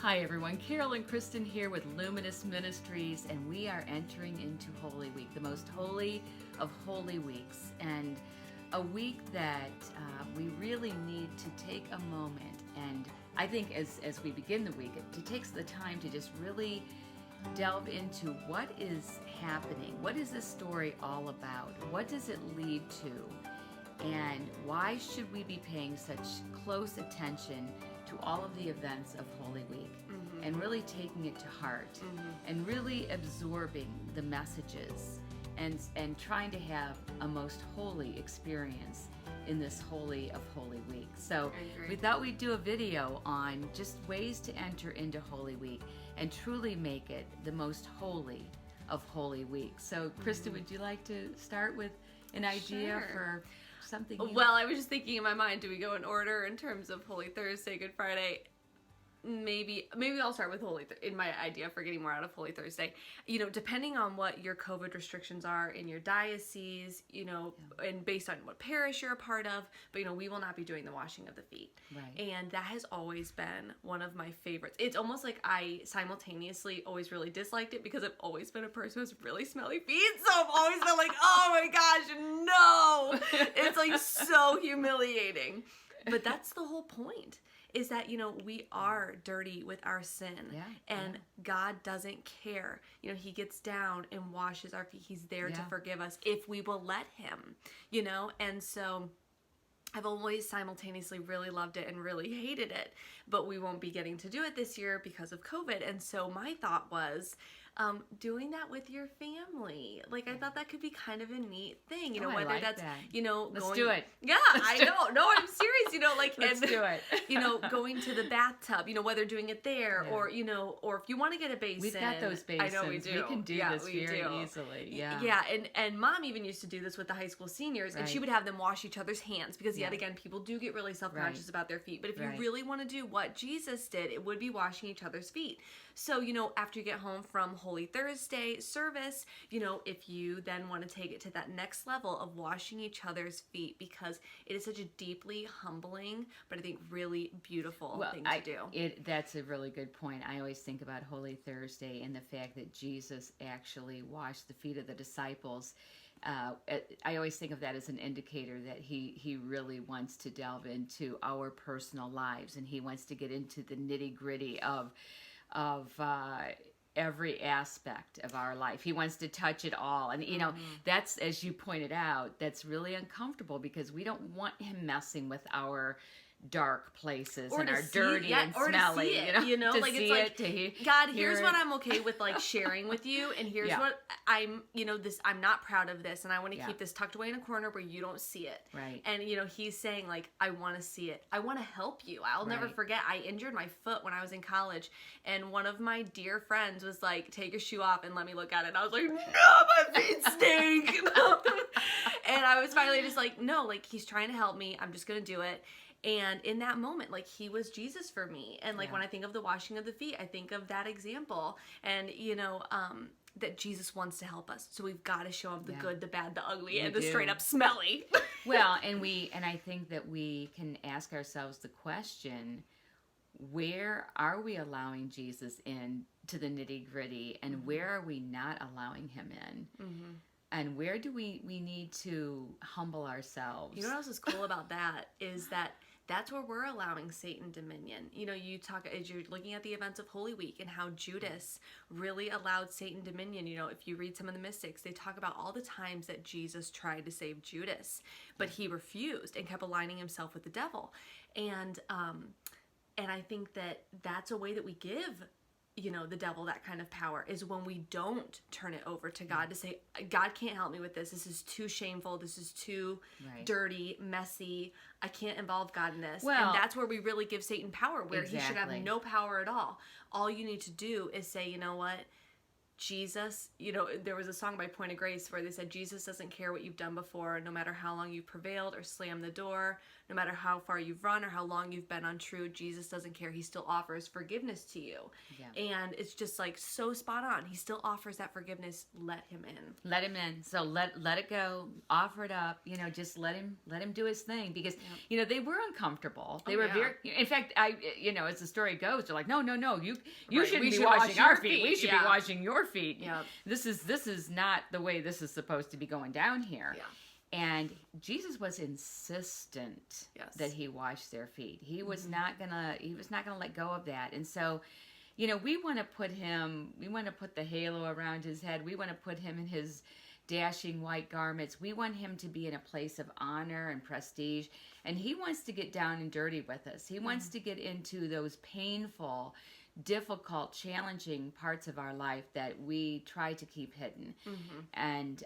Hi everyone, Carol and Kristen here with Luminous Ministries, and we are entering into Holy Week, the most holy of Holy Weeks, and a week that we really need to take a moment, and I think as we begin the week, it takes the time to just really delve into what is happening, what is this story all about, what does it lead to, and why should we be paying such close attention to all of the events of Holy Week, and really taking it to heart, and really absorbing the messages, and trying to have a most holy experience in this Holy of Holy Week. So we thought we'd do a video on just ways to enter into Holy Week and truly make it the most holy of Holy Week. So Kristen, would you like to start with an idea for something? Well, I was just thinking in my mind, do we go in order in terms of Holy Thursday, Good Friday? Maybe I'll start with in my idea for getting more out of Holy Thursday. You know, depending on what your COVID restrictions are in your diocese, you know, and based on what parish you're a part of, but we will not be doing the washing of the feet. Right. And that has always been one of my favorites. It's almost like I simultaneously always really disliked it because I've always been a person who has really smelly feet. So I've always been like, oh my gosh, no. It's like so humiliating. But that's the whole point. Is that, we are dirty with our sin, and God doesn't care. He gets down and washes our feet. He's there to forgive us if we will let him, and so I've always simultaneously really loved it and really hated it, but we won't be getting to do it this year because of COVID. And so my thought was, doing that with your family. Like, I thought that could be kind of a neat thing, whether I like that's, that. Let's do it. Yeah, I know. No, I'm serious, Let's do it. Going to the bathtub, whether doing it there or, or if you want to get a basin. We've got those basins. I know we do. We can do this very easily. Yeah. Yeah, and Mom even used to do this with the high school seniors, and she would have them wash each other's hands because, yet again, people do get really self-conscious about their feet. But if you really want to do what Jesus did, it would be washing each other's feet. So, after you get home from Holy Thursday service, if you then want to take it to that next level of washing each other's feet, because it is such a deeply humbling, but I think really beautiful thing to do. That's a really good point. I always think about Holy Thursday and the fact that Jesus actually washed the feet of the disciples. I always think of that as an indicator that he really wants to delve into our personal lives, and he wants to get into the nitty-gritty of every aspect of our life. He wants to touch it all. And, that's, as you pointed out, that's really uncomfortable because we don't want him messing with our dark places and our dirty and smelly, God, here's what I'm okay with, like, sharing with you, and here's what I'm, I'm not proud of this, and I want to keep this tucked away in a corner where you don't see it. Right. And, he's saying, like, I want to see it. I want to help you. I'll never forget, I injured my foot when I was in college, and one of my dear friends was like, take your shoe off and let me look at it. And I was like, no, my feet stink. And I was finally just like, no, like, he's trying to help me. I'm just going to do it. And in that moment, like, he was Jesus for me. And, like, when I think of the washing of the feet, I think of that example. And, that Jesus wants to help us. So we've got to show him the good, the bad, the ugly, and the straight up smelly. Well, and I think that we can ask ourselves the question, where are we allowing Jesus in to the nitty gritty, and where are we not allowing him in? And where do we need to humble ourselves? You know what else is cool about that is that that's where we're allowing Satan dominion. You talk as you're looking at the events of Holy Week and how Judas really allowed Satan dominion. If you read some of the mystics, they talk about all the times that Jesus tried to save Judas, but he refused and kept aligning himself with the devil. And I think that that's a way that we give the devil that kind of power, is when we don't turn it over to God to say, God can't help me with this. This is too shameful. This is too dirty, messy. I can't involve God in this. Well, and that's where we really give Satan power, where he should have no power at all. All you need to do is say, you know what? Jesus, there was a song by Point of Grace where they said, Jesus doesn't care what you've done before, no matter how long you've prevailed or slammed the door, no matter how far you've run or how long you've been untrue, Jesus doesn't care. He still offers forgiveness to you. Yeah. And it's just like so spot on. He still offers that forgiveness. Let him in. Let him in. So let it go. Offer it up. Just let him do his thing, because they were uncomfortable. They were very. In fact, as the story goes, they're like, no, you shouldn't be washing our feet. We should be washing your feet. Yeah. This is not the way this is supposed to be going down here. Yeah. And Jesus was insistent that he wash their feet. He was not gonna let go of that. And so, we want to put the halo around his head. We want to put him in his dashing white garments. We want him to be in a place of honor and prestige. And he wants to get down and dirty with us. He wants to get into those painful, difficult, challenging parts of our life that we try to keep hidden, and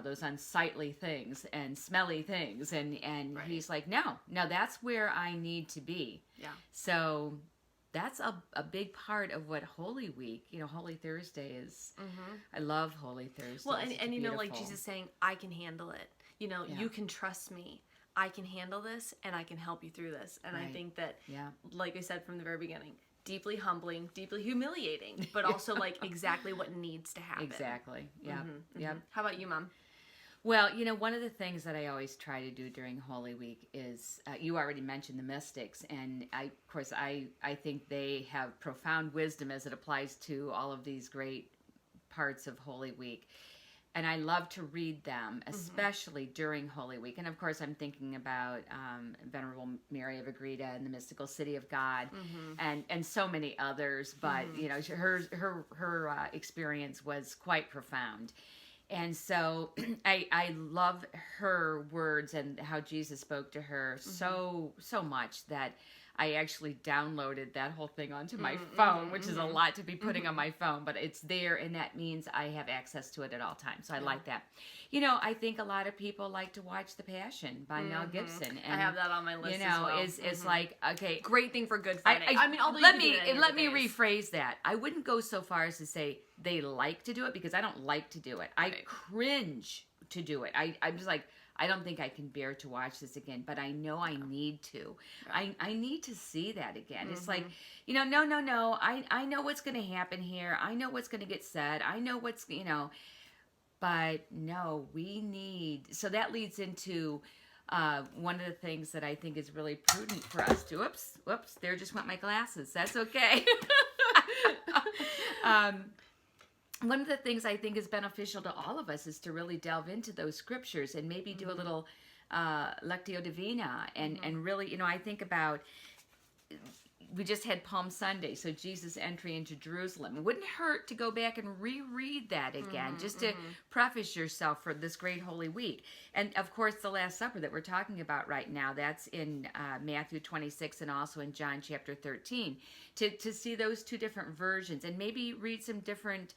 those unsightly things and smelly things, and he's like, no, that's where I need to be. So that's a big part of what Holy Week, Holy Thursday is. I love Holy Thursday. Well, and like Jesus saying, I can handle it. You can trust me. I can handle this, and I can help you through this. And I think that, like I said from the very beginning, deeply humbling, deeply humiliating, but also like exactly what needs to happen. Exactly. Yeah. Yeah. How about you, Mom? Well, one of the things that I always try to do during Holy Week is, you already mentioned the mystics, and I think they have profound wisdom as it applies to all of these great parts of Holy Week. And I love to read them, especially during Holy Week. And of course, I'm thinking about Venerable Mary of Agreda and the Mystical City of God, and so many others. But her experience was quite profound. And so I love her words and how Jesus spoke to her so much that I actually downloaded that whole thing onto my phone, which is a lot to be putting on my phone, but it's there, and that means I have access to it at all times. So I like that. I think a lot of people like to watch The Passion by Mel Gibson. And, I have that on my list as well. It's like, okay. Great thing for Good Friday. Let me rephrase that. I wouldn't go so far as to say they like to do it, because I don't like to do it. I cringe to do it. I'm just like, I don't think I can bear to watch this again, but I know I need to. I need to see that again. It's like, no. I know what's going to happen here. I know what's going to get said. I know what's, but no, we need. So that leads into one of the things that I think is really prudent for us to, whoops, there just went my glasses. That's okay. One of the things I think is beneficial to all of us is to really delve into those scriptures and maybe do a little Lectio Divina and really, I think about, we just had Palm Sunday, so Jesus' entry into Jerusalem. It wouldn't hurt to go back and reread that again, just to preface yourself for this great Holy Week. And of course, the Last Supper that we're talking about right now, that's in Matthew 26 and also in John chapter 13. To see those two different versions and maybe read some different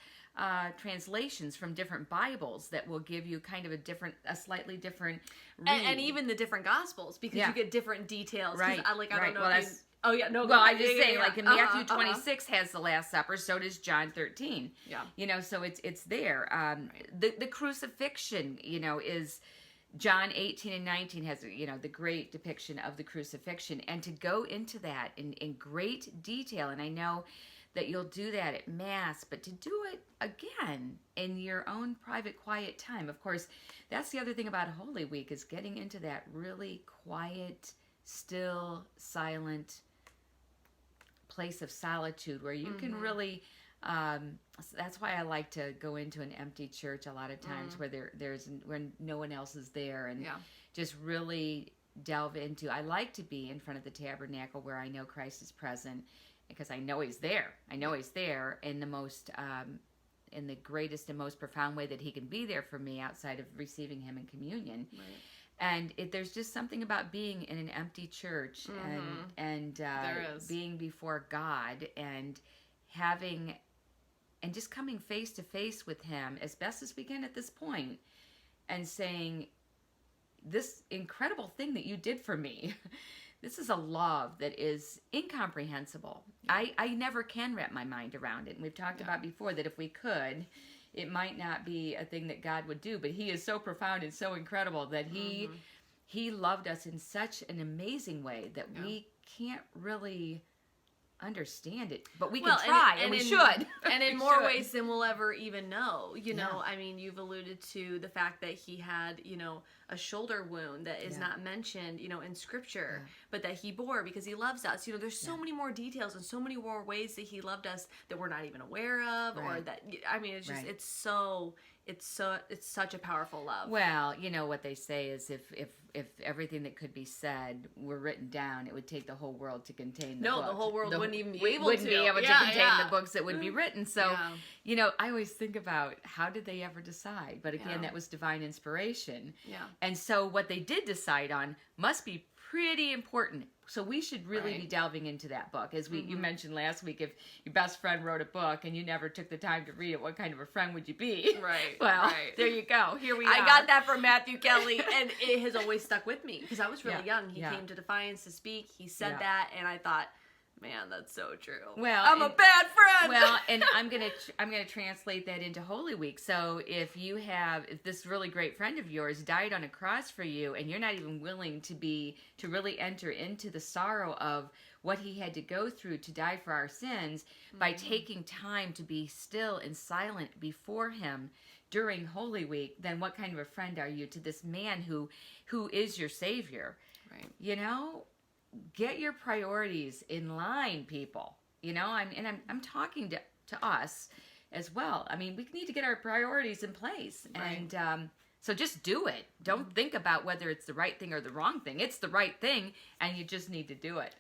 translations from different Bibles that will give you kind of a slightly different read. And even the different Gospels, because you get different details. Right. I don't know. Well, oh, yeah, no. Well, I'm just saying, like in Matthew 26 has the Last Supper, so does John 13. Yeah. So it's there. The crucifixion, is John 18 and 19 has, the great depiction of the crucifixion. And to go into that in great detail, and I know that you'll do that at Mass, but to do it again in your own private, quiet time. Of course, that's the other thing about Holy Week, is getting into that really quiet, still, silent place of solitude where you can really, that's why I like to go into an empty church a lot of times where where no one else is there, and just really delve into. I like to be in front of the tabernacle where I know Christ is present, because I know he's there. I know he's there in the most, in the greatest and most profound way that he can be there for me outside of receiving him in communion. Right. And there's just something about being in an empty church and being before God and having, and just coming face to face with him as best as we can at this point and saying, this incredible thing that you did for me, this is a love that is incomprehensible. I never can wrap my mind around it. And we've talked about before that if we could, it might not be a thing that God would do, but he is so profound and so incredible that he he loved us in such an amazing way that we can't really understand it, but we can try, and we should. And in more ways than we'll ever even know. You know, I mean, you've alluded to the fact that he had, you know, a shoulder wound that is not mentioned, you know, in scripture, but that he bore because he loves us. You know, there's so many more details and so many more ways that he loved us that we're not even aware of, or that, I mean, it's just, it's such a powerful love. Well, you know what they say is if everything that could be said were written down, it would take the whole world to contain the books. The whole world wouldn't even be able to contain the books that would be written. So, you know, I always think about how did they ever decide? But again, that was divine inspiration. Yeah. And so what they did decide on must be pretty important. So we should really be delving into that book. As you mentioned last week, if your best friend wrote a book and you never took the time to read it, what kind of a friend would you be? Right. Well, there you go. Here we are. I got that from Matthew Kelly, and it has always stuck with me because I was really young. He came to Defiance to speak. He said that, and I thought, man, that's so true. Well, I'm a bad friend. Well, and I'm gonna translate that into Holy Week. So if this really great friend of yours died on a cross for you, and you're not even willing to really enter into the sorrow of what he had to go through to die for our sins by taking time to be still and silent before him during Holy Week, then what kind of a friend are you to this man who is your Savior? Right. You know? Get your priorities in line, people. You know, I'm talking to us as well. I mean, we need to get our priorities in place, and so just do it. Don't think about whether it's the right thing or the wrong thing. It's the right thing, and you just need to do it.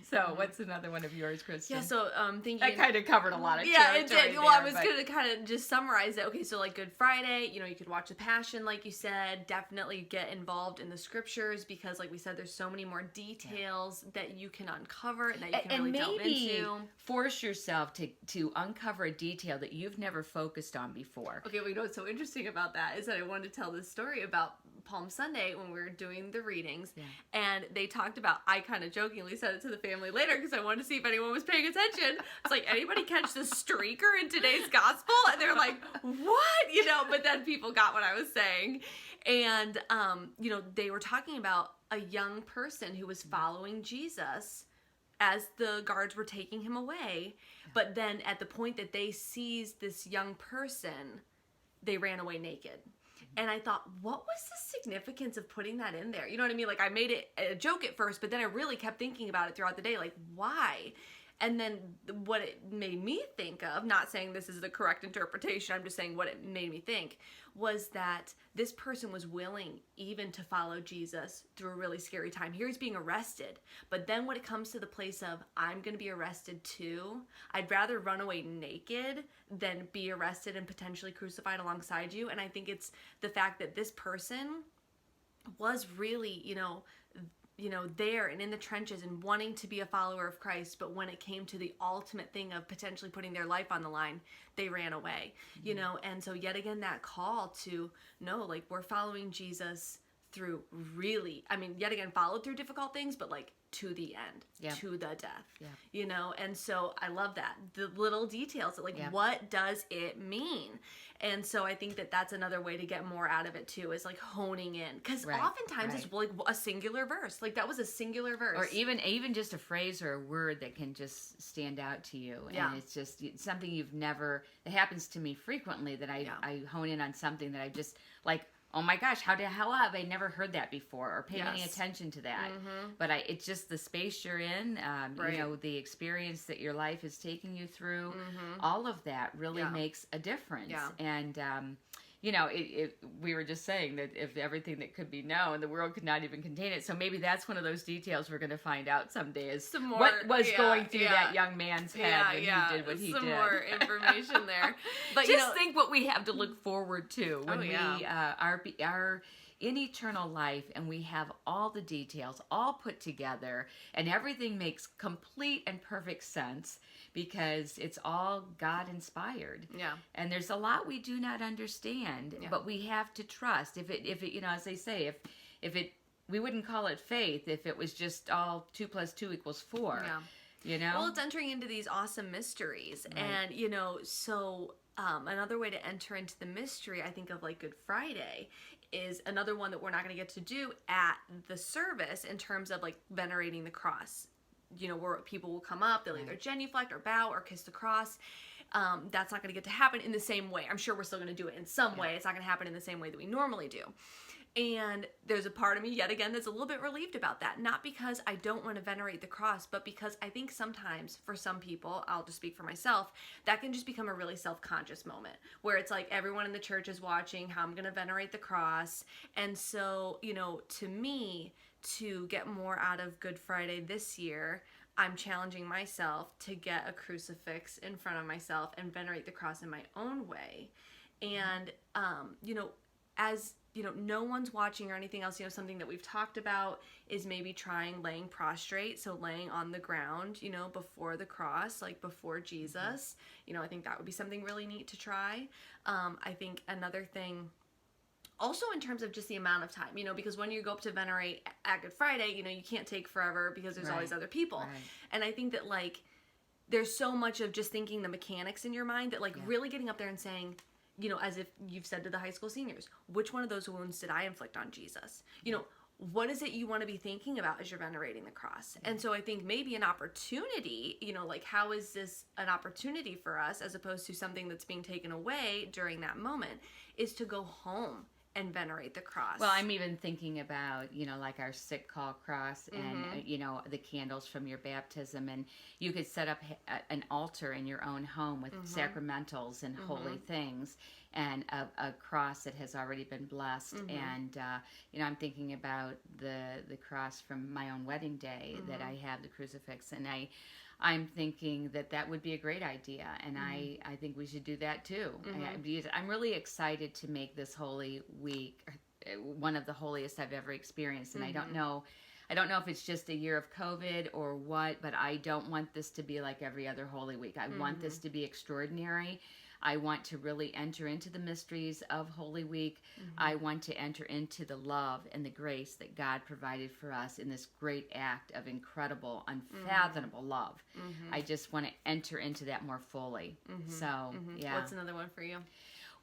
So, what's another one of yours, Kristen? Yeah, so thinking... I kind of covered a lot of territory. It did. Well, I was going to kind of just summarize it. Okay, so like Good Friday, you know, you could watch The Passion, like you said. Definitely get involved in the scriptures because, like we said, there's so many more details that you can uncover and that you can really delve into. Force yourself to uncover a detail that you've never focused on before. Okay, well, you know what's so interesting about that is that I wanted to tell this story about Palm Sunday when we were doing the readings, and they talked about, I kind of jokingly said it to the family later because I wanted to see if anyone was paying attention. It's like, anybody catch the streaker in today's gospel? And they're like, what? You know, but then people got what I was saying. And, you know, they were talking about a young person who was following Jesus as the guards were taking him away. But then at the point that they seized this young person, they ran away naked. And I thought, what was the significance of putting that in there? You know what I mean? Like, I made it a joke at first, but then I really kept thinking about it throughout the day. Like, why? And then what it made me think of, not saying this is the correct interpretation, I'm just saying what it made me think, was that this person was willing even to follow Jesus through a really scary time. Here he's being arrested. But then when it comes to the place of, I'm going to be arrested too, I'd rather run away naked than be arrested and potentially crucified alongside you. And I think it's the fact that this person was really, you know, there and in the trenches and wanting to be a follower of Christ, but when it came to the ultimate thing of potentially putting their life on the line, they ran away, you know? And so yet again, that call to, no, like, we're following Jesus through really, I mean, yet again, followed through difficult things, but like to the end, to the death, you know? And so I love that. The little details, like, what does it mean? And so I think that that's another way to get more out of it too, is like honing in. Because oftentimes it's like a singular verse. Like, that was a singular verse. Or even just a phrase or a word that can just stand out to you. And it's just something you've never, it happens to me frequently that I hone in on something that I just like, oh my gosh, how have I never heard that before or paid any attention to that? But it's just the space you're in, you know, the experience that your life is taking you through, all of that really makes a difference. And, you know, we were just saying that if everything that could be known, the world could not even contain it. So maybe that's one of those details we're going to find out someday is what was going through that young man's head when he did what he did. Some more information there. But just think what we have to look forward to when we are in eternal life and we have all the details all put together and everything makes complete and perfect sense because it's all God inspired. Yeah. And there's a lot we do not understand, but we have to trust. If it, you know, as they say, if it, we wouldn't call it faith if it was just all 2 + 2 = 4. Yeah. You know? Well, it's entering into these awesome mysteries. Right. And, you know, so another way to enter into the mystery, I think of like Good Friday, is another one that we're not going to get to do at the service in terms of like venerating the cross. Where people will come up, they'll either genuflect or bow or kiss the cross. That's not going to get to happen in the same way. I'm sure we're still going to do it in some way. It's not going to happen in the same way that we normally do. And there's a part of me, yet again, that's a little bit relieved about that. Not because I don't want to venerate the cross, but because I think sometimes for some people, I'll just speak for myself, that can just become a really self-conscious moment where it's like everyone in the church is watching how I'm going to venerate the cross. And so, to me, to get more out of Good Friday this year, I'm challenging myself to get a crucifix in front of myself and venerate the cross in my own way. And, as no one's watching or anything else, something that we've talked about is maybe trying laying prostrate. So laying on the ground, before the cross, like before Jesus, I think that would be something really neat to try. I think another thing also in terms of just the amount of time, because when you go up to venerate at Good Friday, you can't take forever because there's always other people. Right. And I think that there's so much of just thinking the mechanics in your mind that really getting up there and saying, as if you've said to the high school seniors, which one of those wounds did I inflict on Jesus? What is it you want to be thinking about as you're venerating the cross? And so I think maybe an opportunity, how is this an opportunity for us as opposed to something that's being taken away during that moment, is to go home and venerate the cross. Well, I'm even thinking about, our sick call cross and, the candles from your baptism. And you could set up an altar in your own home with sacramentals and holy things and a cross that has already been blessed. And, I'm thinking about the cross from my own wedding day that I have, the crucifix. And I'm thinking that would be a great idea, and I think we should do that too. I'm really excited to make this Holy Week one of the holiest I've ever experienced, and I don't know if it's just a year of COVID or what, but I don't want this to be like every other Holy Week. I want this to be extraordinary. I want to really enter into the mysteries of Holy Week. I want to enter into the love and the grace that God provided for us in this great act of incredible, unfathomable love. I just want to enter into that more fully. So, yeah. What's another one for you?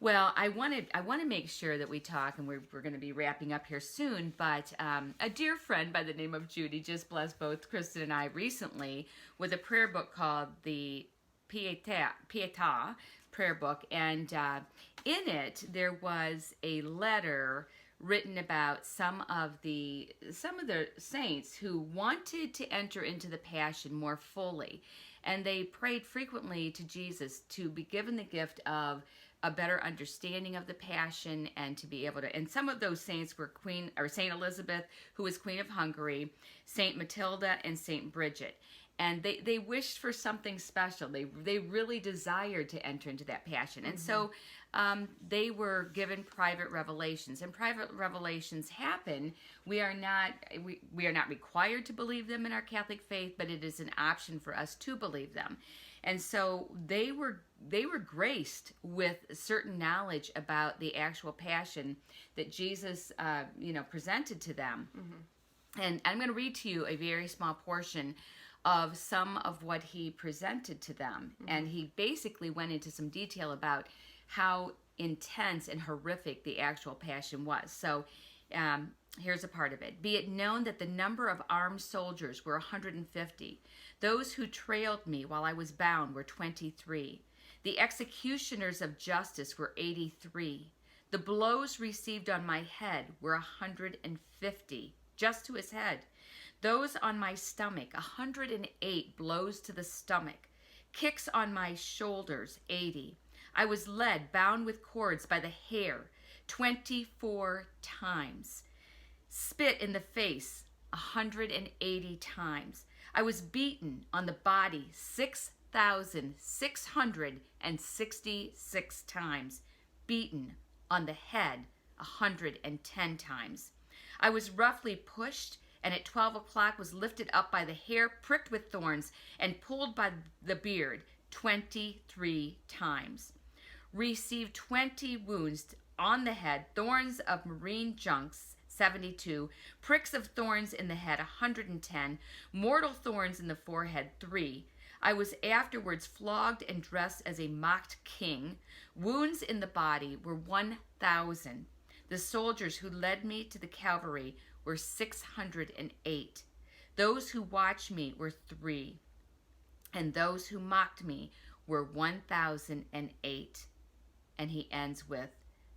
Well, I want to make sure that we talk, and we're going to be wrapping up here soon, but a dear friend by the name of Judy just blessed both Kristen and I recently with a prayer book called the Pietà prayer book, and in it there was a letter written about some of the saints who wanted to enter into the Passion more fully, and they prayed frequently to Jesus to be given the gift of a better understanding of the Passion and to be able to. And some of those saints were Saint Elizabeth, who was Queen of Hungary, Saint Matilda, and Saint Bridget. And they wished for something special. They really desired to enter into that Passion. And so they were given private revelations. And private revelations happen. We are not required to believe them in our Catholic faith, but it is an option for us to believe them. And so they were graced with certain knowledge about the actual Passion that Jesus presented to them. And I'm going to read to you a very small portion of some of what he presented to them. And he basically went into some detail about how intense and horrific the actual Passion was. So here's a part of it. Be it known that the number of armed soldiers were 150. Those who trailed me while I was bound were 23. The executioners of justice were 83. The blows received on my head were 150, just to his head. Those on my stomach, 108 blows to the stomach. Kicks on my shoulders, 80. I was led, bound with cords by the hair, 24 times. Spit in the face, 180 times. I was beaten on the body 6,666 times. Beaten on the head 110 times. I was roughly pushed, and at 12 o'clock was lifted up by the hair, pricked with thorns, and pulled by the beard 23 times. Received 20 wounds on the head, thorns of marine junks 72, pricks of thorns in the head 110, mortal thorns in the forehead 3. I was afterwards flogged and dressed as a mocked king. Wounds in the body were 1,000. The soldiers who led me to the Calvary were 608. Those who watched me were 3. And those who mocked me were 1,008. And he ends with,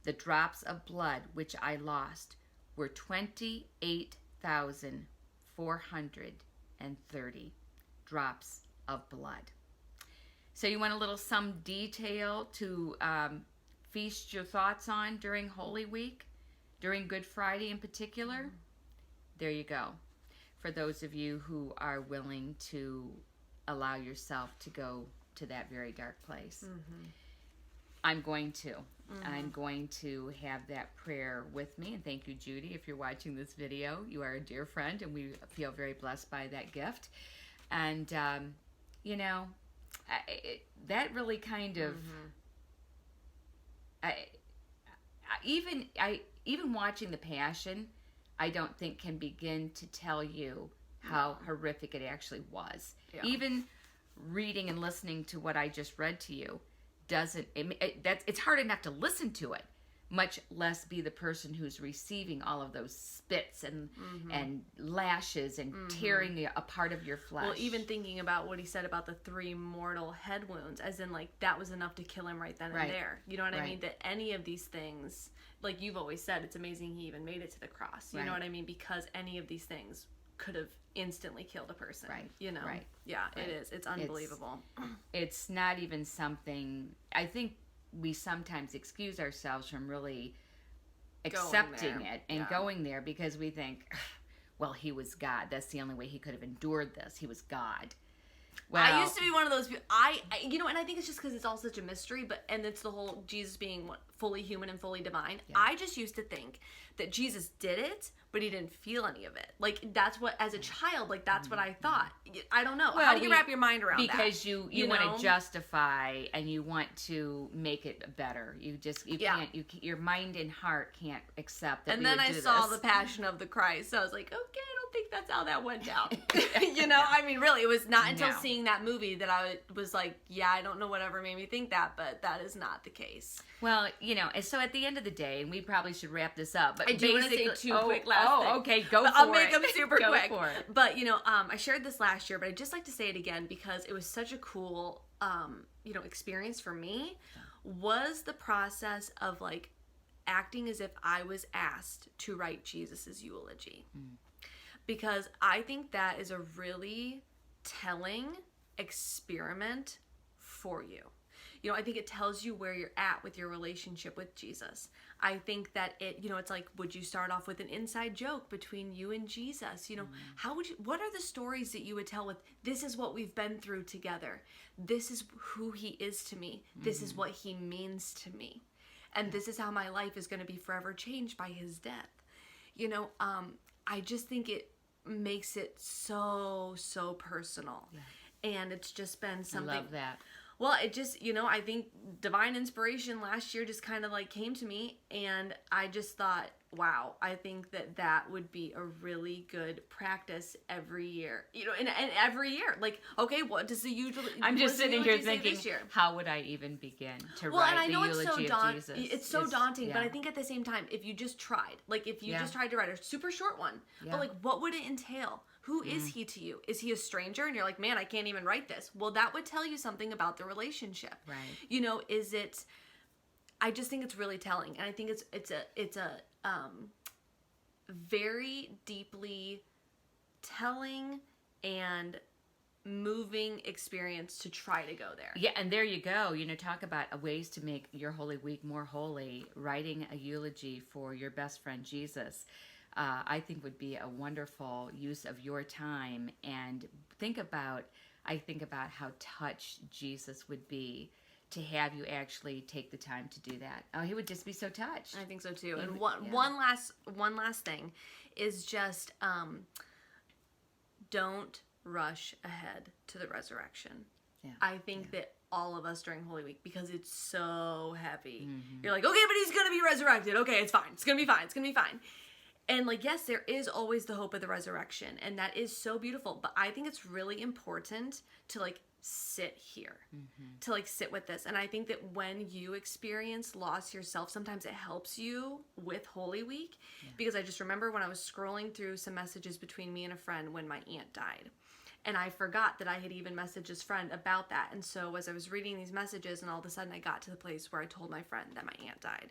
the drops of blood which I lost were 28,430 drops of blood. So you want a little some detail to feast your thoughts on during Holy Week, during Good Friday in particular? There you go. For those of you who are willing to allow yourself to go to that very dark place. I'm going to. I'm going to have that prayer with me. And thank you, Judy, if you're watching this video. You are a dear friend, and we feel very blessed by that gift. And, you know, that really kind of... Even watching The Passion, I don't think can begin to tell you how horrific it actually was. Yeah. Even reading and listening to what I just read to you doesn't, it's hard enough to listen to it, much less be the person who's receiving all of those spits and lashes and tearing a part of your flesh. Well, even thinking about what he said about the 3 mortal head wounds, as in, like, that was enough to kill him right then and there. You know what I mean? That any of these things, like you've always said, it's amazing he even made it to the cross. You know what I mean? Because any of these things could have instantly killed a person. You know? Yeah, it is. It's unbelievable. It's not even something, I think we sometimes excuse ourselves from really accepting it and going there because we think, well, he was God. That's the only way he could have endured this. He was God. Well, I used to be one of those people. You know, and I think it's just because it's all such a mystery, and it's the whole Jesus being fully human and fully divine. Yeah. I just used to think that Jesus did it, but he didn't feel any of it. Like, that's what, as a child, like, that's what I thought. I don't know. Well, how do you wrap your mind around that? Because you want to justify and you want to make it better. You can't, your mind and heart can't accept that. And then I saw The Passion of the Christ, so I was like, okay, I don't think that's how that went down. You know, I mean, really, it was not until seeing that movie that I was like, yeah, I don't know whatever made me think that, but that is not the case. Well, you know, and so at the end of the day, and we probably should wrap this up, but I do want to say 2 quick last things. Okay, go for it. I'll make them super quick. But, you know, I shared this last year, but I'd just like to say it again because it was such a cool, you know, experience for me, was the process of, like, acting as if I was asked to write Jesus's eulogy. Because I think that is a really telling experiment for you. You know, I think it tells you where you're at with your relationship with Jesus. I think that you know, it's like, would you start off with an inside joke between you and Jesus? You know, what are the stories that you would tell with, this is what we've been through together. This is who he is to me. This is what he means to me. And this is how my life is going to be forever changed by his death. You know, I just think it makes it so personal. Yeah. And it's just been something. I love that. Well, it just, you know, I think divine inspiration last year just kind of like came to me, and I just thought, wow, I think that would be a really good practice every year. You know, and every year, like, okay, what does the eulogy? I'm just sitting here thinking, how would I even begin to write the eulogy of Jesus? It's so daunting, but I think at the same time, if you just tried, like if you just tried to write a super short one, but like, what would it entail? Who is he to you? Is he a stranger? And you're like, man, I can't even write this. Well, that would tell you something about the relationship. Right. You know, is it? I just think it's really telling, and I think it's a very deeply telling and moving experience to try to go there. Yeah, and there you go. You know, talk about ways to make your Holy Week more holy. Writing a eulogy for your best friend Jesus. I think would be a wonderful use of your time. And I think about how touched Jesus would be to have you actually take the time to do that. Oh, he would just be so touched. I think so too. And one last thing is just don't rush ahead to the resurrection. Yeah. I think that all of us during Holy Week, because it's so heavy, you're like, okay, but he's going to be resurrected. Okay, it's fine. It's going to be fine. It's going to be fine. And, like, yes, there is always the hope of the resurrection, and that is so beautiful. But I think it's really important to, like, sit here, to like sit with this. And I think that when you experience loss yourself, sometimes it helps you with Holy Week, because I just remember when I was scrolling through some messages between me and a friend when my aunt died. And I forgot that I had even messaged this friend about that. And so as I was reading these messages, and all of a sudden I got to the place where I told my friend that my aunt died.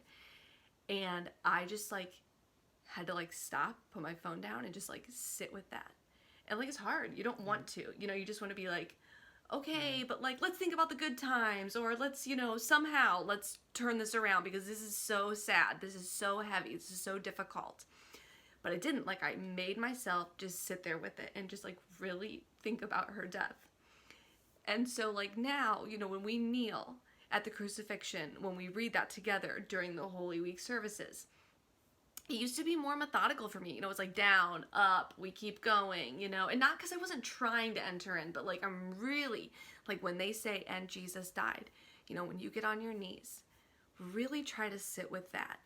And I just like had to like stop, put my phone down, and just like sit with that. And like, it's hard. You don't want to, you know, you just want to be like, okay, but like, let's think about the good times, or let's, you know, somehow let's turn this around, because this is so sad. This is so heavy. This is so difficult. But I didn't. Like, I made myself just sit there with it and just like really think about her death. And so like now, you know, when we kneel at the crucifixion, when we read that together during the Holy Week services, it used to be more methodical for me. You know, it's like down, up, we keep going, you know, and not because I wasn't trying to enter in, but like I'm really, like when they say, and Jesus died, you know, when you get on your knees, really try to sit with that.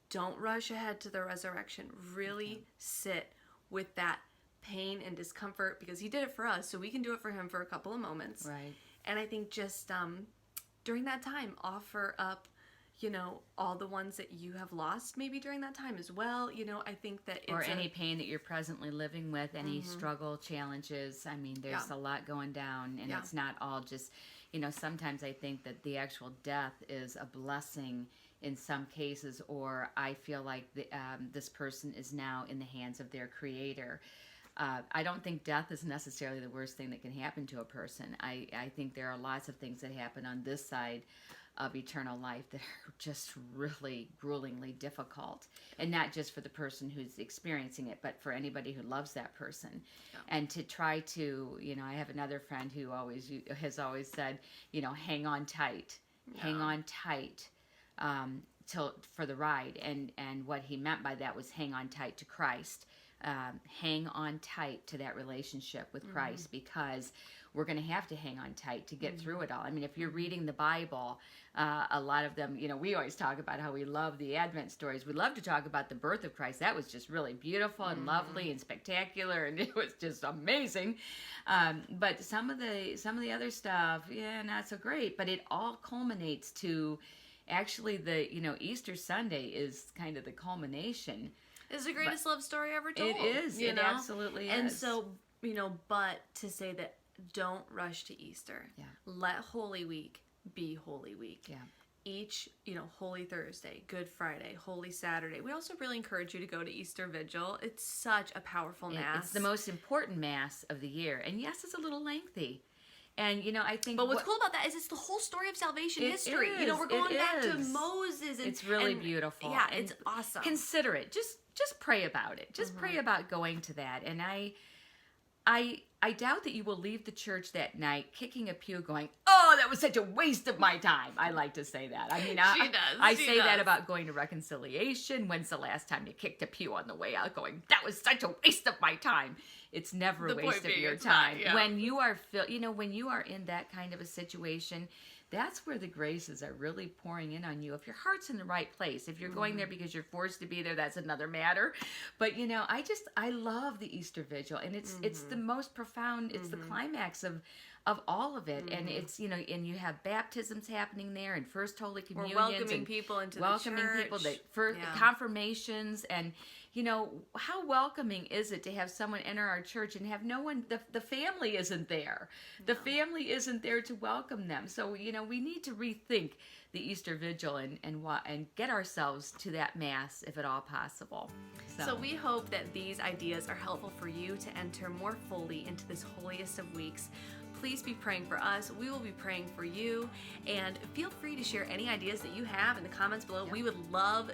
Don't rush ahead to the resurrection. Really sit with that pain and discomfort, because he did it for us, so we can do it for him for a couple of moments. Right. And I think just during that time, offer up, you know, all the ones that you have lost maybe during that time as well. You know, I think that it's... Or any pain that you're presently living with, any struggle, challenges. I mean, there's a lot going down, and it's not all just, you know, sometimes I think that the actual death is a blessing in some cases, or I feel like this person is now in the hands of their creator. I don't think death is necessarily the worst thing that can happen to a person. I think there are lots of things that happen on this side of eternal life that are just really gruelingly difficult, and not just for the person who's experiencing it, but for anybody who loves that person. And to try to, you know, I have another friend who has always said, you know, hang on tight, hang on tight till for the ride. And what he meant by that was hang on tight to Christ. Hang on tight to that relationship with Christ, because we're going to have to hang on tight to get through it all. I mean, if you're reading the Bible, a lot of them, you know, we always talk about how we love the Advent stories. We love to talk about the birth of Christ. That was just really beautiful and lovely and spectacular, and it was just amazing. But some of the other stuff, not so great. But it all culminates to actually the, you know, Easter Sunday is kind of the culmination. It's the greatest love story ever told. It is. It absolutely is. And so, you know, but to say that don't rush to Easter. Yeah. Let Holy Week be Holy Week. Yeah. Each, you know, Holy Thursday, Good Friday, Holy Saturday. We also really encourage you to go to Easter Vigil. It's such a powerful Mass. It's the most important Mass of the year. And yes, it's a little lengthy. And, you know, I think... But what's cool about that is it's the whole story of salvation history. You know, we're going back to Moses. And, it's really beautiful. Yeah, and it's awesome. Consider it. Just pray about it. Just pray about going to that. And I doubt that you will leave the church that night kicking a pew going, oh, that was such a waste of my time. I like to say that. I mean, I say that about going to reconciliation. When's the last time you kicked a pew on the way out going, that was such a waste of my time? It's never a waste of your time. When you are, when you are in that kind of a situation, that's where the graces are really pouring in on you. If your heart's in the right place, if you're going there because you're forced to be there, that's another matter. But, you know, I love the Easter Vigil, and it's the most profound, it's the climax of all of it. And it's, you know, and you have baptisms happening there, and First Holy Communions. We're welcoming people into the church. Welcoming people, confirmations, and, you know, how welcoming is it to have someone enter our church and have no one, the family isn't there. The family isn't there to welcome them. So, you know, we need to rethink the Easter Vigil and get ourselves to that Mass if at all possible. So we hope that these ideas are helpful for you to enter more fully into this holiest of weeks. Please be praying for us. We will be praying for you, and feel free to share any ideas that you have in the comments below. We would love,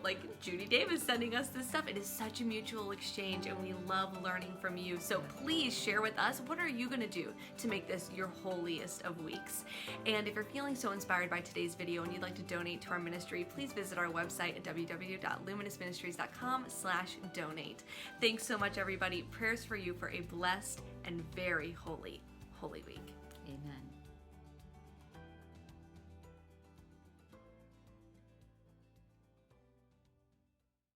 like Judy Davis sending us this stuff. It is such a mutual exchange, and we love learning from you. So please share with us, what are you going to do to make this your holiest of weeks? And if you're feeling so inspired by today's video and you'd like to donate to our ministry, please visit our website at www.luminousministries.com/donate. Thanks so much, everybody. Prayers for you for a blessed and very holy week. Amen.